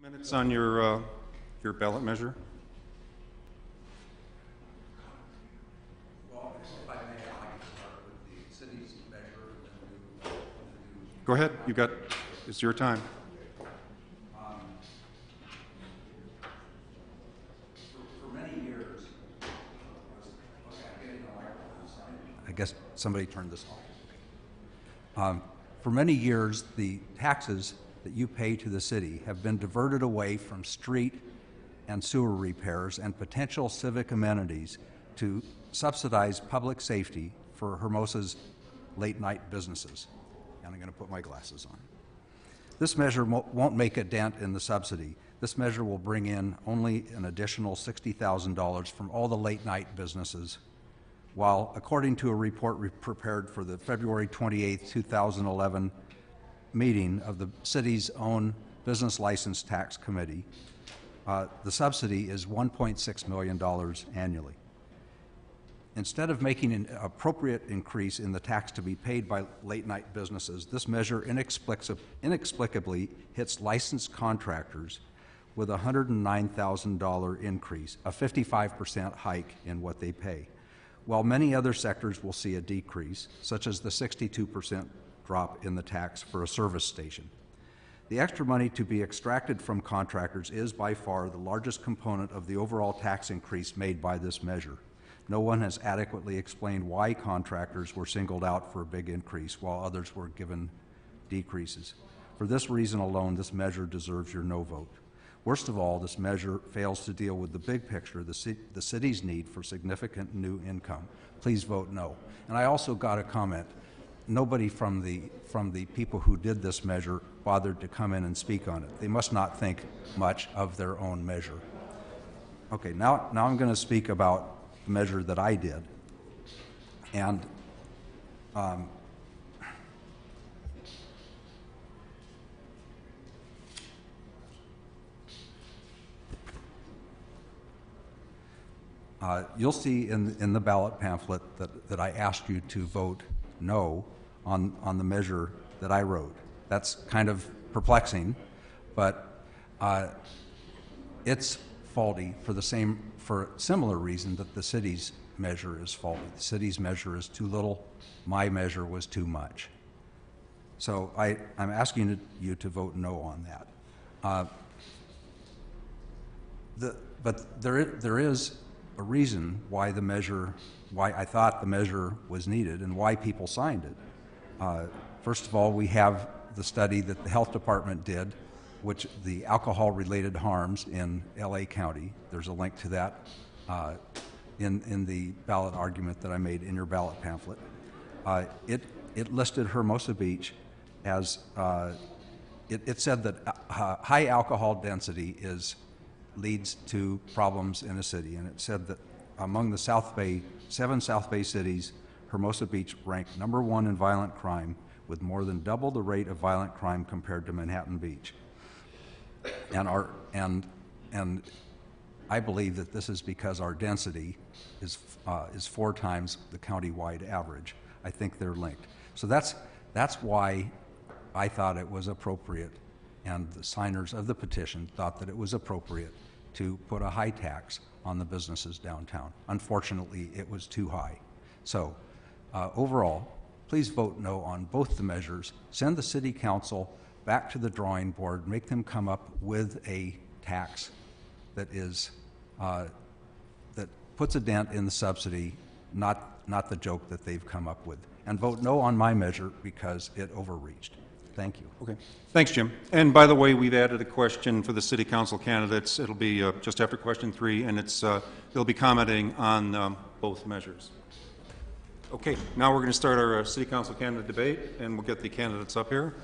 Minutes on your ballot measure. Well, if I may, I'd like to start with the city's measure and then Go ahead. It's your time. For many years, I guess somebody turned this off. For many years, the taxes that you pay to the city have been diverted away from street and sewer repairs and potential civic amenities to subsidize public safety for Hermosa's late-night businesses. And I'm going to put my glasses on. This measure won't make a dent in the subsidy. This measure will bring in only an additional $60,000 from all the late-night businesses, while, according to a report prepared for the February 28, 2011 meeting of the city's own Business License Tax Committee, the subsidy is $1.6 million annually. Instead of making an appropriate increase in the tax to be paid by late-night businesses, this measure inexplicably hits licensed contractors with a $109,000 increase, a 55% hike in what they pay, while many other sectors will see a decrease, such as the 62% drop in the tax for a service station. The extra money to be extracted from contractors is by far the largest component of the overall tax increase made by this measure. No one has adequately explained why contractors were singled out for a big increase while others were given decreases. For this reason alone, this measure deserves your no vote. Worst of all, this measure fails to deal with the big picture, the city's need for significant new income. Please vote no. And I also got a comment. Nobody from the people who did this measure bothered to come in and speak on it. They must not think much of their own measure. Okay, now I'm going to speak about the measure that I did. And you'll see in the ballot pamphlet that I asked you to vote no on the measure that I wrote. That's kind of perplexing, but it's faulty for a similar reason that the city's measure is faulty. The city's measure is too little. My measure was too much. So I'm asking you to vote no on that. But there is a reason why I thought the measure was needed and why people signed it. First of all, we have the study that the health department did, which the alcohol-related harms in LA County. There's a link to that in the ballot argument that I made in your ballot pamphlet. It listed Hermosa Beach as, it said that high alcohol density leads to problems in a city, and it said that among the seven South Bay cities, Hermosa Beach ranked #1 in violent crime, with more than double the rate of violent crime compared to Manhattan Beach. And I believe that this is because our density is 4 times the county-wide average. I think they're linked. So that's why I thought it was appropriate, and the signers of the petition thought that it was appropriate to put a high tax on the businesses downtown. Unfortunately, it was too high. So overall, please vote no on both the measures. Send the City Council back to the drawing board, make them come up with a tax that puts a dent in the subsidy, not the joke that they've come up with. And vote no on my measure because it overreached. Thank you. Okay. Thanks, Jim. And by the way, we've added a question for the City Council candidates. It'll be just after question 3, and they'll be commenting on both measures. Okay, now we're going to start our City Council candidate debate, and we'll get the candidates up here.